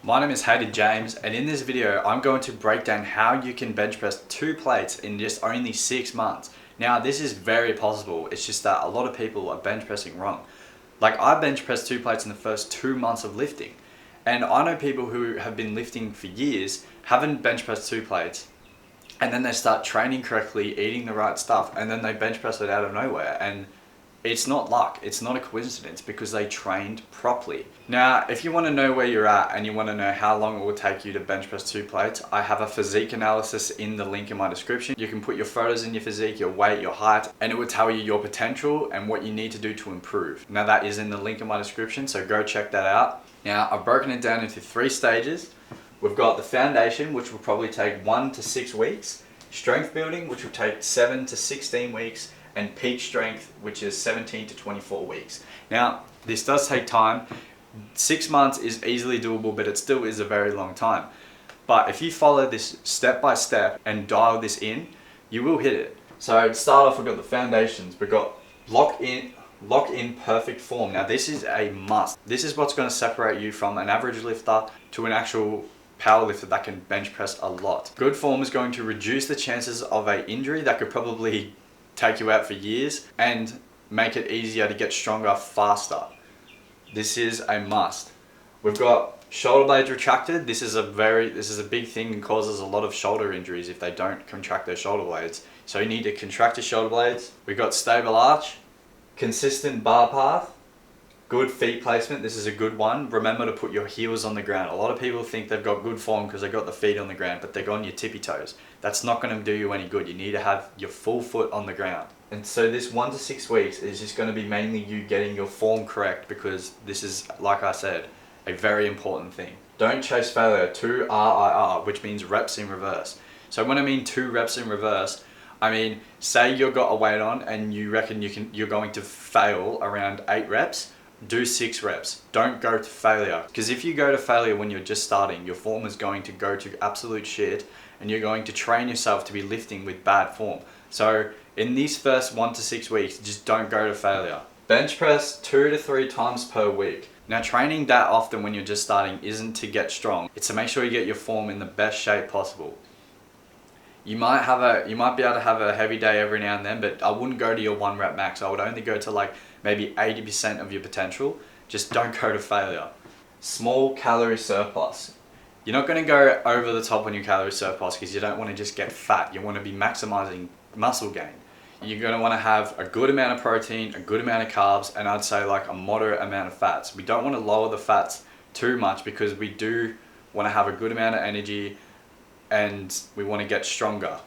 My name is Hayden James, and in this video I'm going to break down how you can bench press 2 plates in just only 6 months. Now this is very possible, it's just that a lot of people are bench pressing wrong. Like I bench pressed 2 plates in the first 2 months of lifting, and I know people who have been lifting for years, haven't bench pressed 2 plates, and then they start training correctly, eating the right stuff, and then they bench press it out of nowhere, and it's not luck, it's not a coincidence because they trained properly. Now, if you want to know where you're at and you want to know how long it will take you to bench press 2 plates, I have a physique analysis in the link in my description. You can put your photos in your physique, your weight, your height, and it will tell you your potential and what you need to do to improve. Now that is in the link in my description, so go check that out. Now, I've broken it down into 3 stages. We've got the foundation, which will probably take 1 to 6 weeks, strength building, which will take 7 to 16 weeks, and peak strength, which is 17 to 24 weeks. Now, this does take time. 6 months is easily doable, but it still is a very long time. But if you follow this step by step and dial this in, you will hit it. So to start off, we've got the foundations. We've got lock in perfect form. Now this is a must. This is what's going to separate you from an average lifter to an actual power lifter that can bench press a lot. Good form is going to reduce the chances of an injury that could probably take you out for years and make it easier to get stronger faster. This is a must. We've got shoulder blades retracted. This is a big thing and causes a lot of shoulder injuries if they don't contract their shoulder blades. So you need to contract your shoulder blades. We've got stable arch, consistent bar path, good feet placement. This is a good one. Remember to put your heels on the ground. A lot of people think they've got good form because they've got the feet on the ground, but they're on your tippy toes. That's not going to do you any good. You need to have your full foot on the ground. And so this 1 to 6 weeks is just going to be mainly you getting your form correct, because this is, like I said, a very important thing. Don't chase failure, 2 RIR, which means reps in reverse. So when I mean 2 reps in reverse, I mean, say you've got a weight on and you reckon you're going to fail around 8 reps, do 6 reps. Don't go to failure, because if you go to failure when you're just starting, your form is going to go to absolute shit and you're going to train yourself to be lifting with bad form. So in these first 1 to 6 weeks, just don't go to failure. Bench press 2 to 3 times per week. Now training that often when you're just starting isn't to get strong, it's to make sure you get your form in the best shape possible. You might be able to have a heavy day every now and then, but I wouldn't go to your 1 rep max. I would only go to like maybe 80% of your potential. Just don't go to failure. Small calorie surplus. You're not going to go over the top on your calorie surplus because you don't want to just get fat. You want to be maximizing muscle gain. You're going to want to have a good amount of protein, a good amount of carbs, and I'd say like a moderate amount of fats. We don't want to lower the fats too much because we do want to have a good amount of energy and we want to get stronger.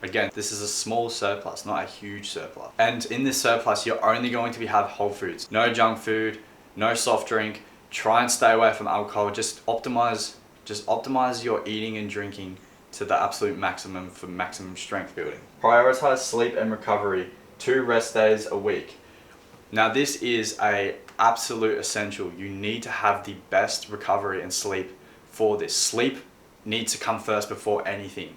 Again, this is a small surplus, not a huge surplus. And in this surplus, you're only going to have whole foods. No junk food, no soft drink. Try and stay away from alcohol. Just optimize your eating and drinking to the absolute maximum for maximum strength building. Prioritize sleep and recovery. 2 rest days a week. Now this is a absolute essential. You need to have the best recovery and sleep for this. Sleep needs to come first before anything.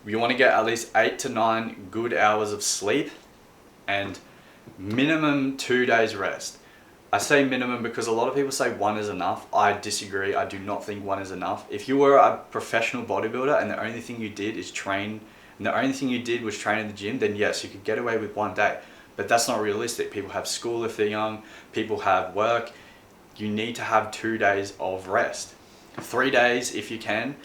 You want to get at least 8 to 9 good hours of sleep and minimum 2 days rest. I say minimum because a lot of people say 1 is enough. I disagree. I do not think 1 is enough. If you were a professional bodybuilder and the only thing you did is train, and the only thing you did was train in the gym, then yes, you could get away with 1 day. But that's not realistic. People have school if they're young. People have work. You need to have 2 days of rest. 3 days if you can,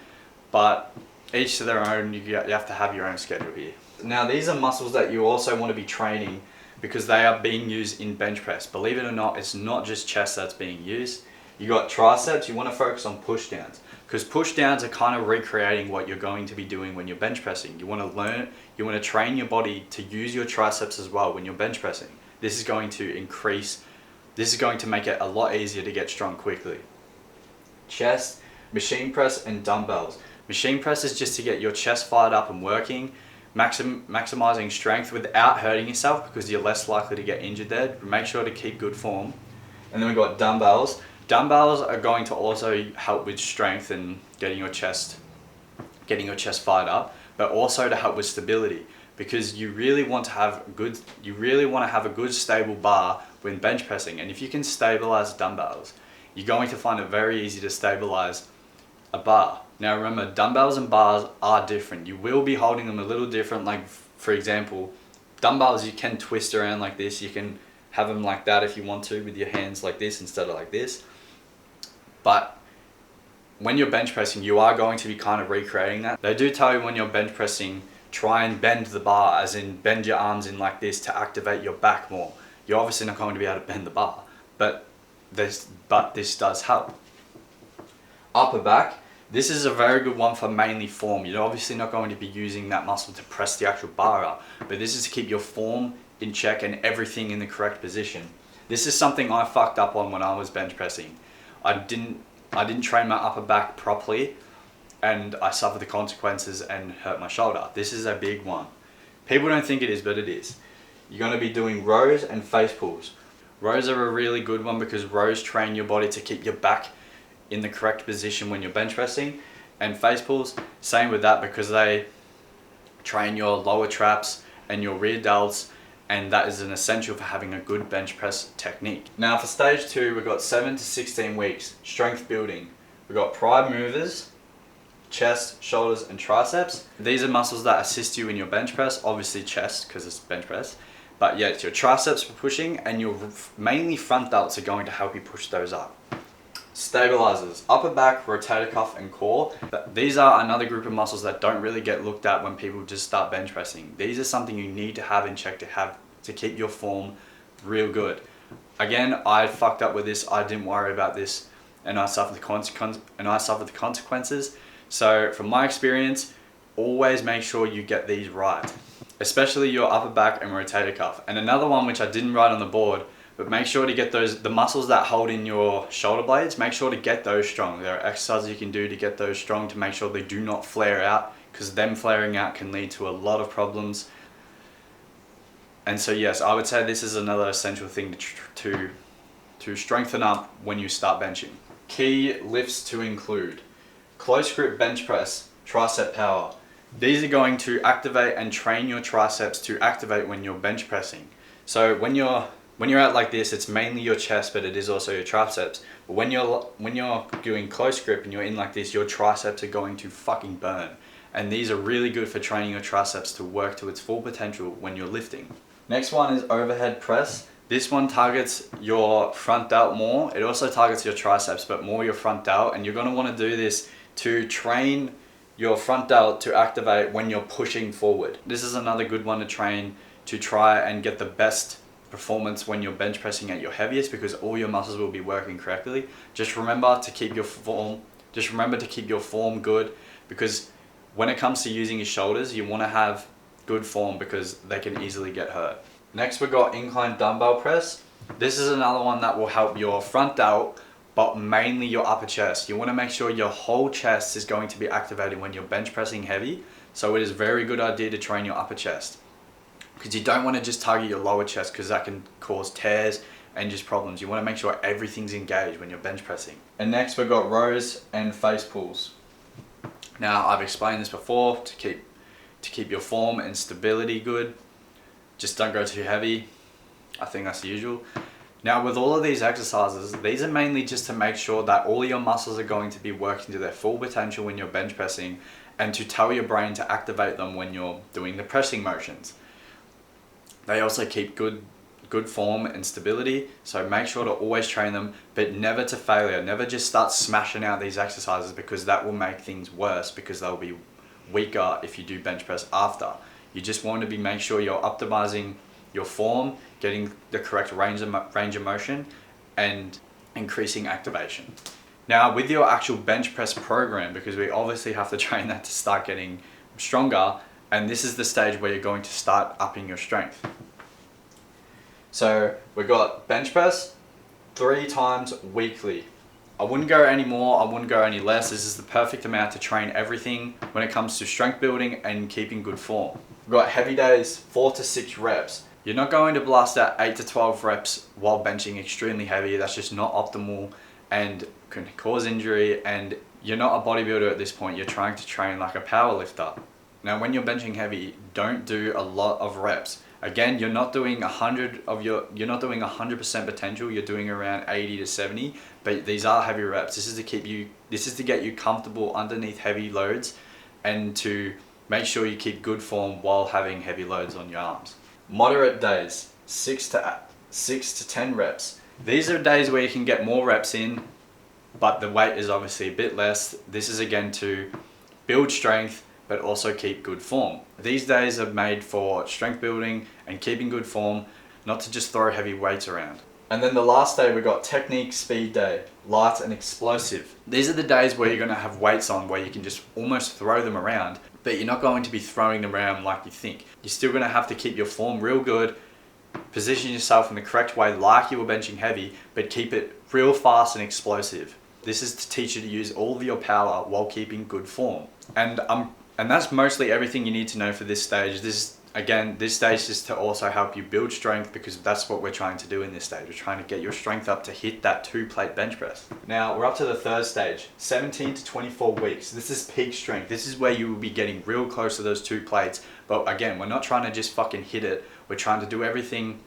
but each to their own. You have to have your own schedule here. Now these are muscles that you also want to be training because they are being used in bench press. Believe it or not, it's not just chest that's being used. You got triceps. You want to focus on push downs because push downs are kind of recreating what you're going to be doing when you're bench pressing. You want to train your body to use your triceps as well when you're bench pressing. This is going to make it a lot easier to get strong quickly. Chest, machine press and dumbbells. Machine press is just to get your chest fired up and working, maximizing strength without hurting yourself because you're less likely to get injured there. Make sure to keep good form. And then we've got dumbbells. Dumbbells are going to also help with strength and getting your chest fired up, but also to help with stability because you really want to have a good stable bar when bench pressing. And if you can stabilize dumbbells, you're going to find it very easy to stabilize a bar. Now remember, dumbbells and bars are different. You will be holding them a little different. Like for example, dumbbells you can twist around like this. You can have them like that if you want to, with your hands like this instead of like this. But when you're bench pressing, you are going to be kind of recreating that. They do tell you when you're bench pressing, try and bend the bar, as in bend your arms in like this to activate your back more. You're obviously not going to be able to bend the bar, but this does help. Upper back, this is a very good one for mainly form. You're obviously not going to be using that muscle to press the actual bar up, but this is to keep your form in check and everything in the correct position. This is something I fucked up on when I was bench pressing. I didn't train my upper back properly, and I suffered the consequences and hurt my shoulder. This is a big one. People don't think it is, but it is. You're going to be doing rows and face pulls. Rows are a really good one because rows train your body to keep your back in the correct position when you're bench pressing, and face pulls, same with that, because they train your lower traps and your rear delts, and that is an essential for having a good bench press technique. Now for stage 2, we've got 7 to 16 weeks, strength building. We've got prime movers, chest, shoulders and triceps. These are muscles that assist you in your bench press, obviously chest because it's bench press, but yeah, it's your triceps for pushing, and your mainly front delts are going to help you push those up. Stabilizers, upper back, rotator cuff and core. These are another group of muscles that don't really get looked at when people just start bench pressing. These are something you need to have in check to keep your form real good. Again, I fucked up with this. I didn't worry about this, and I suffered the consequences. So from my experience, always make sure you get these right, especially your upper back and rotator cuff. And another one which I didn't write on the board, but make sure to get the muscles that hold in your shoulder blades, make sure to get those strong. There are exercises you can do to get those strong to make sure they do not flare out, because them flaring out can lead to a lot of problems. And so yes, I would say this is another essential thing to strengthen up when you start benching. Key lifts to include close grip bench press, tricep power. These are going to activate and train your triceps to activate when you're bench pressing. So when you're out like this, it's mainly your chest, but it is also your triceps. But when you're doing close grip and you're in like this, your triceps are going to fucking burn. And these are really good for training your triceps to work to its full potential when you're lifting. Next one is overhead press. This one targets your front delt more. It also targets your triceps, but more your front delt. And you're going to want to do this to train your front delt to activate when you're pushing forward. This is another good one to train to try and get the best performance when you're bench pressing at your heaviest, because all your muscles will be working correctly. Just remember to keep your form good, because when it comes to using your shoulders, you want to have good form because they can easily get hurt. Next, we've got incline dumbbell press. This is another one that will help your front delt, but mainly your upper chest. You want to make sure your whole chest is going to be activated when you're bench pressing heavy. So it is a very good idea to train your upper chest, because you don't want to just target your lower chest, because that can cause tears and just problems. You want to make sure everything's engaged when you're bench pressing. And next we've got rows and face pulls. Now I've explained this before, to keep your form and stability good. Just don't go too heavy. I think that's the usual. Now with all of these exercises, these are mainly just to make sure that all your muscles are going to be working to their full potential when you're bench pressing, and to tell your brain to activate them when you're doing the pressing motions. They also keep good form and stability, so make sure to always train them, but never to failure. Never just start smashing out these exercises, because that will make things worse, because they'll be weaker if you do bench press after. You just want to make sure you're optimizing your form, getting the correct range of motion, and increasing activation. Now with your actual bench press program, because we obviously have to train that to start getting stronger, and this is the stage where you're going to start upping your strength. So we've got bench press 3 times weekly. I wouldn't go any more, I wouldn't go any less. This is the perfect amount to train everything when it comes to strength building and keeping good form. We've got heavy days, 4 to 6 reps. You're not going to blast out 8 to 12 reps while benching extremely heavy. That's just not optimal and can cause injury, and you're not a bodybuilder at this point. You're trying to train like a power lifter. Now when you're benching heavy, don't do a lot of reps. Again, you're not doing 100% potential, you're doing around 80 to 70, but these are heavy reps. This is to get you comfortable underneath heavy loads and to make sure you keep good form while having heavy loads on your arms. Moderate days, 6 to 10 reps. These are days where you can get more reps in, but the weight is obviously a bit less. This is again to build strength, but also keep good form. These days are made for strength building and keeping good form, not to just throw heavy weights around. And then the last day we got technique speed day, light and explosive. These are the days where you're gonna have weights on where you can just almost throw them around, but you're not going to be throwing them around like you think. You're still gonna have to keep your form real good, position yourself in the correct way like you were benching heavy, but keep it real fast and explosive. This is to teach you to use all of your power while keeping good form. And that's mostly everything you need to know for this stage. This stage is to also help you build strength, because that's what we're trying to do in this stage. We're trying to get your strength up to hit that 2-plate bench press. Now we're up to the third stage, 17 to 24 weeks. This is peak strength. This is where you will be getting real close to those 2 plates. But again, we're not trying to just fucking hit it. We're trying to do everything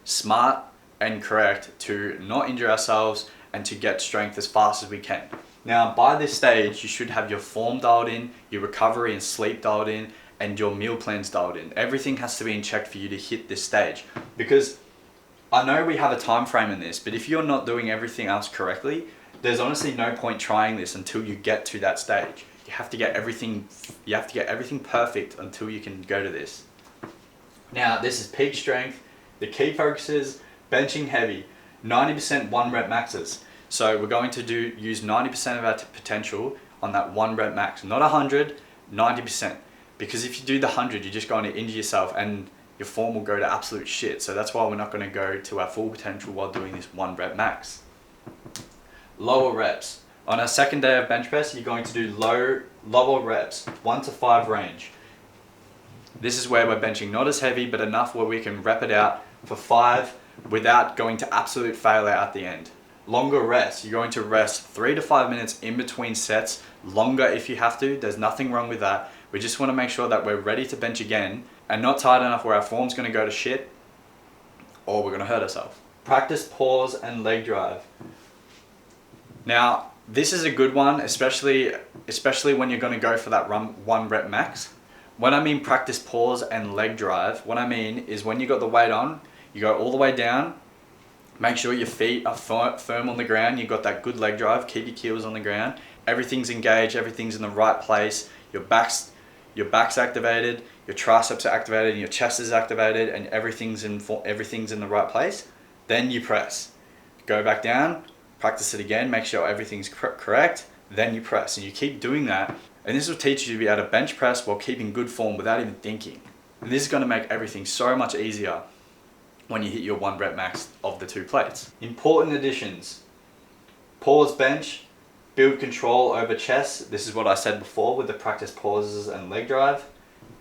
smart and correct to not injure ourselves and to get strength as fast as we can. Now, by this stage, you should have your form dialed in, your recovery and sleep dialed in, and your meal plans dialed in. Everything has to be in check for you to hit this stage. Because I know we have a time frame in this, but if you're not doing everything else correctly, there's honestly no point trying this until you get to that stage. You have to get everything perfect until you can go to this. Now, this is peak strength. The key focus is benching heavy, 90% 1 rep maxes. So we're going to use 90% of our potential on that 1 rep max, not 100, 90%. Because if you do the 100, you're just going to injure yourself and your form will go to absolute shit. So that's why we're not going to go to our full potential while doing this 1 rep max. Lower reps. On our second day of bench press, you're going to do lower reps, 1 to 5 range. This is where we're benching not as heavy, but enough where we can rep it out for 5 without going to absolute failure at the end. Longer rests. You're going to rest 3 to 5 minutes in between sets, longer if you have to. There's nothing wrong with that. We just want to make sure that we're ready to bench again and not tight enough where our form's going to go to shit or we're going to hurt ourselves. Practice pause and leg drive. Now, this is a good one, especially when you're going to go for that 1 rep max. When I mean practice pause and leg drive, what I mean is when you got the weight on, you go all the way down. Make sure your feet are firm on the ground. You've got that good leg drive. Keep your heels on the ground. Everything's engaged. Everything's in the right place. Your back's activated. Your triceps are activated. And your chest is activated. And everything's in the right place. Then you press. Go back down. Practice it again. Make sure everything's correct. Then you press. And you keep doing that. And this will teach you to be able to bench press while keeping good form without even thinking. And this is going to make everything so much easier when you hit your 1 rep max of the 2 plates. Important additions. Pause bench, build control over chest. This is what I said before with the practice pauses and leg drive.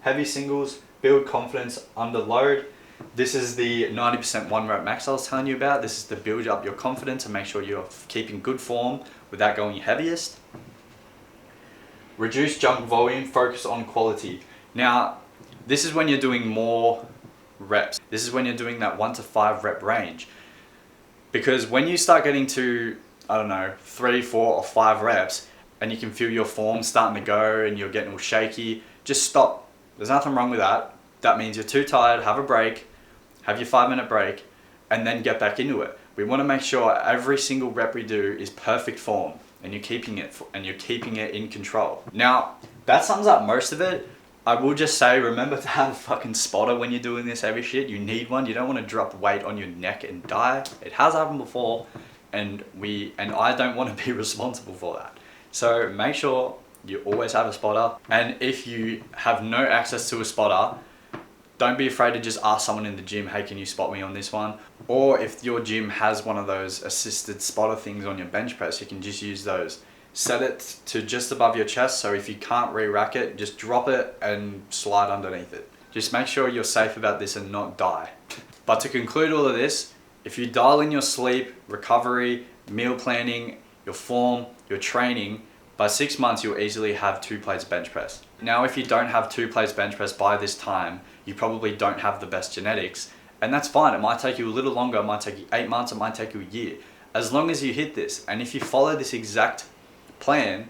Heavy singles, build confidence under load. This is the 90% 1 rep max I was telling you about. This is to build up your confidence and make sure you're keeping good form without going your heaviest. Reduce jump volume, focus on quality. Now, this is when you're doing more reps. This is when you're doing that 1 to 5 rep range. Because when you start getting to, 3, 4 or 5 reps and you can feel your form starting to go and you're getting all shaky, just stop. There's nothing wrong with that. That means you're too tired, have a break, have your 5-minute break, and then get back into it. We want to make sure every single rep we do is perfect form and you're keeping it in control. Now, that sums up most of it. I will just say, remember to have a fucking spotter when you're doing this heavy shit. You need one. You don't want to drop weight on your neck and die. It has happened before, and I don't want to be responsible for that. So make sure you always have a spotter. And if you have no access to a spotter, don't be afraid to just ask someone in the gym, hey, can you spot me on this one? Or if your gym has one of those assisted spotter things on your bench press, you can just use those. Set it to just above your chest, so if you can't re-rack it, just drop it and slide underneath it. Just make sure you're safe about this and not die. But to conclude all of this, if you dial in your sleep, recovery, meal planning, your form, your training, By 6 months, you'll easily have 2 plates bench press. Now, if you don't have 2 plates bench press by this time, you probably don't have the best genetics, and that's fine. It might take you a little longer, it might take you 8 months, it might take you a year. As long as you hit this, and if you follow this exact plan,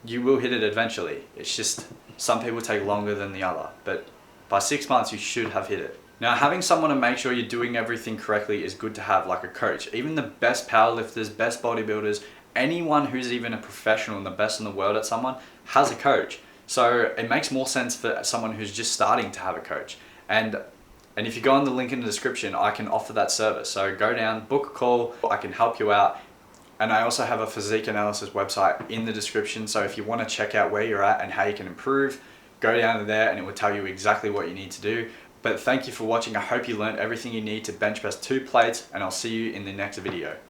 you will hit it eventually. It's just some people take longer than the other, but by 6 months, you should have hit it. Now, having someone to make sure you're doing everything correctly is good to have, like a coach. Even the best powerlifters, best bodybuilders, anyone who's even a professional and the best in the world at someone has a coach. So it makes more sense for someone who's just starting to have a coach. And if you go on the link in the description, I can offer that service. So go down, book a call, I can help you out. And I also have a physique analysis website in the description. So if you want to check out where you're at and how you can improve, go down to there and it will tell you exactly what you need to do. But thank you for watching. I hope you learned everything you need to bench press 2 plates, and I'll see you in the next video.